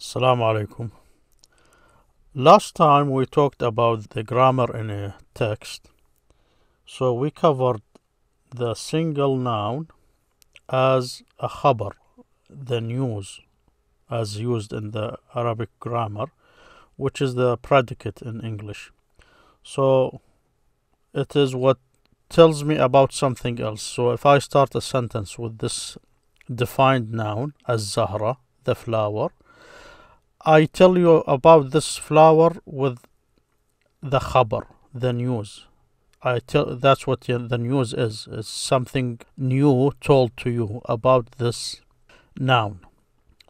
Assalamu alaikum. Last time we talked about the grammar in a text. So we covered the single noun as a khabar, the news, as used in the Arabic grammar, which is the predicate in English. So it is what tells me about something else. So if I start a sentence with this defined noun as Zahra, the flower, I tell you about this flower with the khabar, the news. That's what the news is. It's something new told to you about this noun.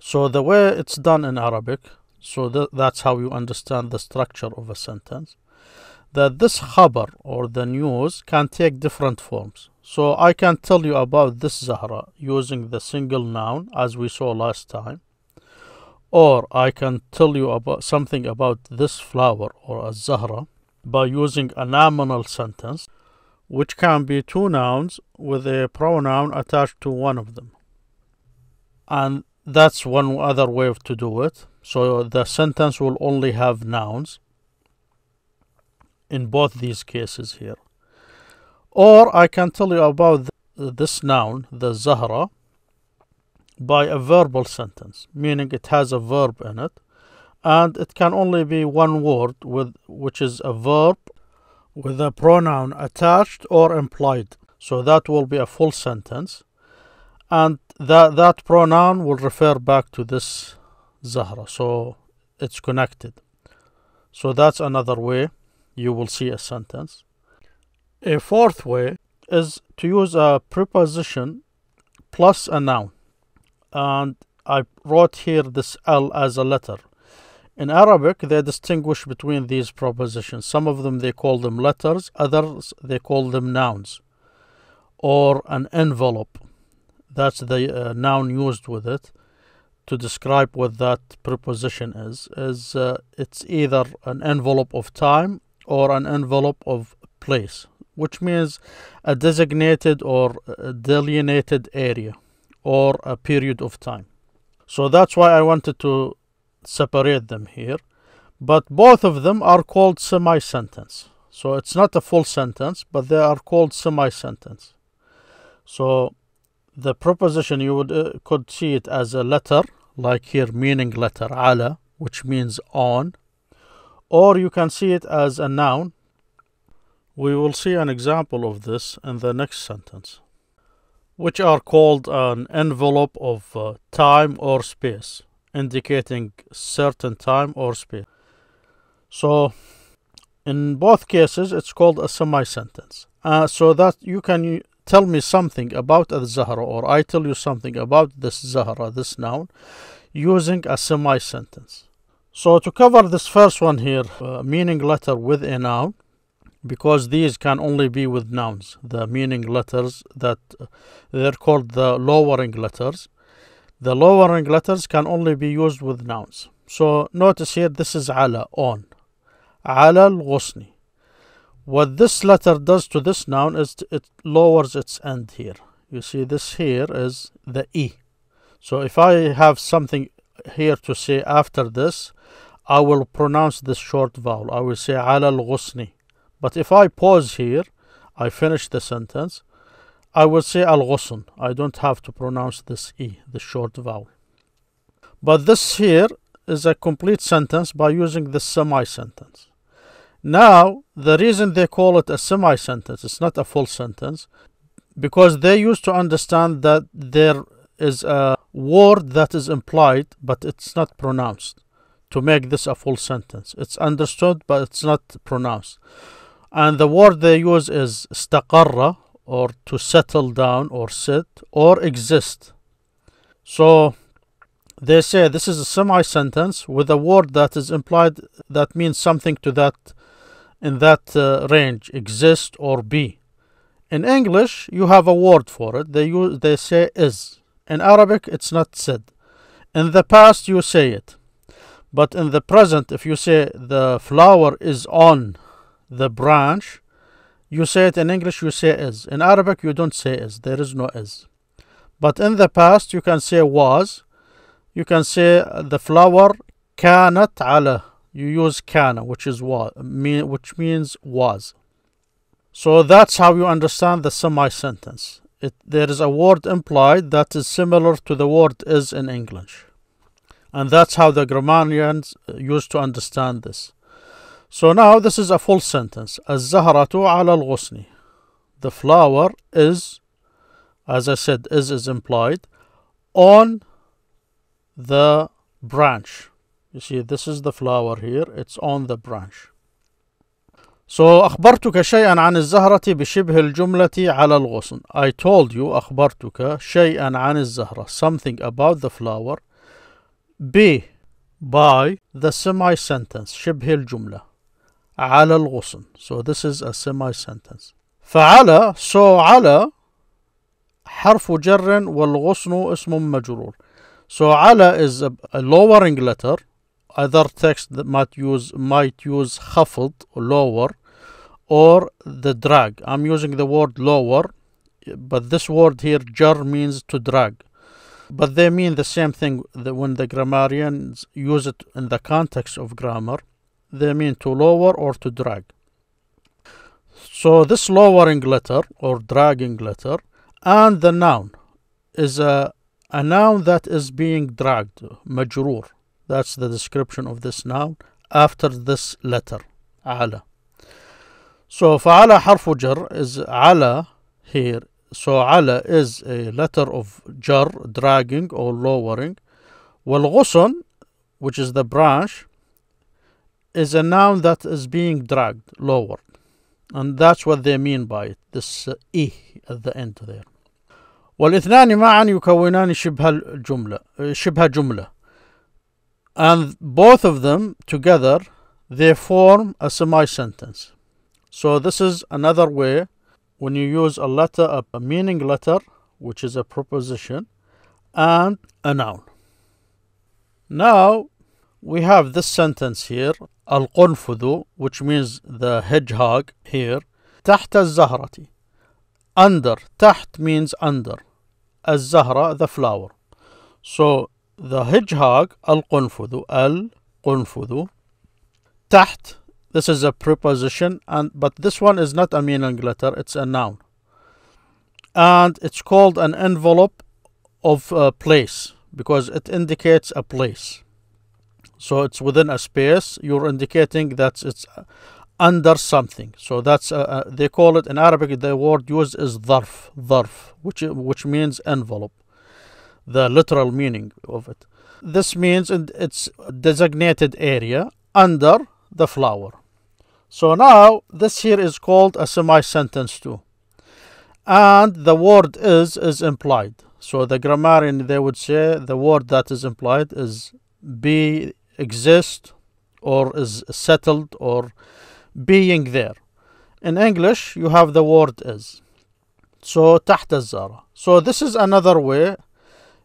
So the way it's done in Arabic, so that's how you understand the structure of a sentence, that this khabar or the news can take different forms. So I can tell you about this Zahra using the single noun as we saw last time. Or I can tell you about something about this flower or a Zahra by using a nominal sentence, which can be two nouns with a pronoun attached to one of them. And that's one other way to do it. So the sentence will only have nouns in both these cases here. Or I can tell you about this noun, the Zahra, by a verbal sentence, meaning it has a verb in it, and it can only be one word which is a verb with a pronoun attached or implied. So that will be a full sentence, and that pronoun will refer back to this Zahra, so it's connected. So that's another way you will see a sentence. A fourth way is to use a preposition plus a noun. And I wrote here this L as a letter. In Arabic, they distinguish between these prepositions. Some of them they call them letters, others they call them nouns. Or an envelope. That's the noun used with it to describe what that preposition is. It's either an envelope of time or an envelope of place, which means a designated or a delineated area or a period of time. So that's why I wanted to separate them here. But both of them are called semi-sentence. So it's not a full sentence, but they are called semi-sentence. So the preposition you could see it as a letter, like here meaning letter, ala, which means on. Or you can see it as a noun. We will see an example of this in the next sentence, which are called an envelope of time or space, indicating certain time or space. So in both cases, it's called a semi-sentence. So that you can tell me something about a Zahra, or I tell you something about this Zahra, this noun, using a semi-sentence. So to cover this first one here, meaning letter with a noun, because these can only be with nouns, the meaning letters that they're called the lowering letters. The lowering letters can only be used with nouns. So notice here, this is ala, on. Ala al-ghusni. What this letter does to this noun is it lowers its end here. You see this here is the E. So if I have something here to say after this, I will pronounce this short vowel. I will say ala al-ghusni. But if I pause here, I finish the sentence, I will say al-ghusn. I don't have to pronounce this E, the short vowel. But this here is a complete sentence by using the semi-sentence. Now, the reason they call it a semi-sentence, it's not a full sentence, because they used to understand that there is a word that is implied, but it's not pronounced, to make this a full sentence. It's understood, but it's not pronounced. And the word they use is istaqarra, or to settle down or sit, or exist. So they say this is a semi-sentence with a word that is implied that means something to that in that range, exist or be. In English, you have a word for it. They say is. In Arabic, it's not said. In the past, you say it. But in the present, if you say the flower is on the branch, you say it in English, you say is. In Arabic, you don't say is. There is no is. But in the past, you can say was. You can say the flower كانت على. You use كان, which means was. So that's how you understand the semi-sentence. There is a word implied that is similar to the word is in English. And that's how the grammarians used to understand this. So now this is a full sentence. الزهرة على الغصن. The flower is, as I said, is implied, on the branch. You see, this is the flower here. It's on the branch. So أخبرتك شيئا عن الزهرة بشبه الجملة على الغصن. I told you, أخبرتك شيئا عن الزهرة, something about the flower, by the semi-sentence, شبه الجملة, على الغصن. So this is a semi-sentence. فعلى, so على حرف جر والغصن اسم مجرور. So على is a lowering letter. Other text that might use خفض, lower, or the drag. I'm using the word lower, but this word here, jar, means to drag. But they mean the same thing when the grammarians use it in the context of grammar. They mean to lower or to drag. So this lowering letter or dragging letter, and the noun is a noun that is being dragged, مجرور. That's the description of this noun after this letter, على. So فعلى حرف جر is على here. So على is a letter of jar, dragging or lowering. والغصن, which is the branch, is a noun that is being dragged, lowered. And that's what they mean by it, this إي at the end there. والاثنان معا يكونان شبه جملة. And both of them together, they form a semi-sentence. So this is another way when you use a letter, a meaning letter, which is a preposition, and a noun. Now we have this sentence here, القنفذ, which means the hedgehog here, تحت الزهرة. Under, تحت means under. الزهرة, the flower. So the hedgehog, القنفذ, القنفذ. تحت, this is a preposition, but this one is not a meaning letter, it's a noun. And it's called an envelope of a place because it indicates a place. So it's within a space, you're indicating that it's under something. So that's they call it in Arabic, the word used is ظرف, which means envelope, the literal meaning of it. This means it's designated area under the flower. So now this here is called a semi-sentence too. And the word is implied. So the grammarian, they would say the word that is implied is be, exist, or is settled, or being there. In English, you have the word is. So تحت الزهرة. So this is another way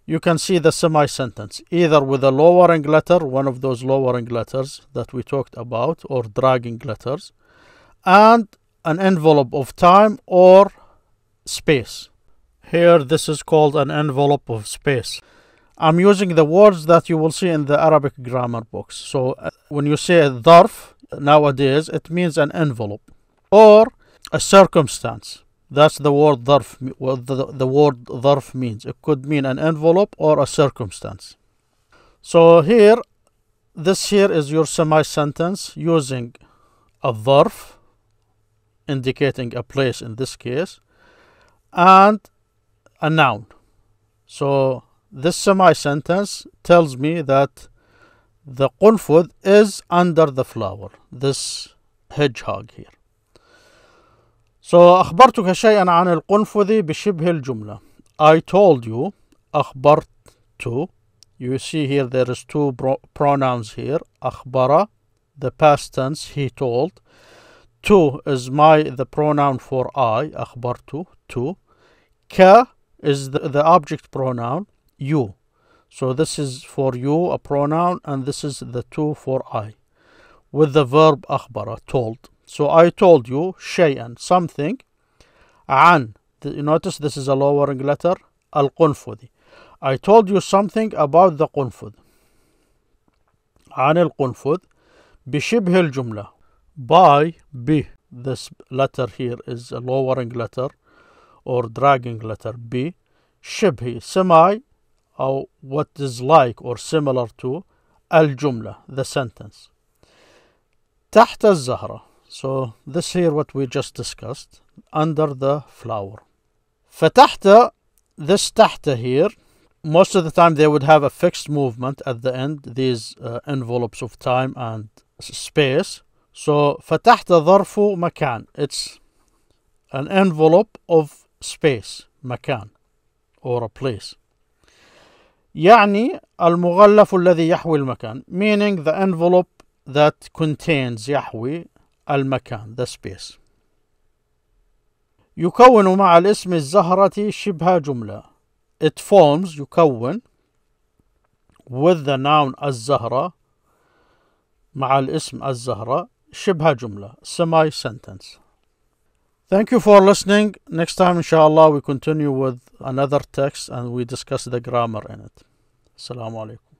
you can see the semi-sentence, either with a lowering letter, one of those lowering letters that we talked about, or dragging letters, and an envelope of time or space. Here, this is called an envelope of space. I'm using the words that you will see in the Arabic grammar books. So when you say ظرف, nowadays, it means an envelope or a circumstance. That's the word ظرف, what the word ظرف means. It could mean an envelope or a circumstance. So here, this here is your semi-sentence using a ظرف, indicating a place in this case, and a noun. So this semi-sentence tells me that the قنفذ is under the flower, this hedgehog here. So أخبرتك شيئا عن القنفذ بشبه الجملة. I told you, أخبرت. You see here there is two pronouns here. أخبر, the past tense, he told. To is the pronoun for I, أخبرت, to. ك is the object pronoun, you. So this is for you, a pronoun, and this is the to for I, with the verb أخبر, told. So I told you شيئا, something, عن, you notice this is a lowering letter, القنفذ. I told you something about the قنفذ. عن القنفذ بشبه الجملة by ب. This letter here is a lowering letter or dragging letter B. شبه semi أو what is like or similar to الجملة the sentence. تحت الزهرة. So this here what we just discussed. Under the flower. فتحت, this تحت here, most of the time they would have a fixed movement at the end, these envelopes of time and space. So فتحت ظرف مكان. It's an envelope of space, مكان, or a place. يعني المغلف الذي يحوي المكان, meaning the envelope that contains, يحوي المكان, the space. يكون مع الاسم الزهرة شبه جملة. It forms, يكون, with the noun الزهرة, مع الاسم الزهرة, شبه جملة, semi-sentence. Thank you for listening. Next time, inshallah, we continue with another text and we discuss the grammar in it. Assalamu alaikum.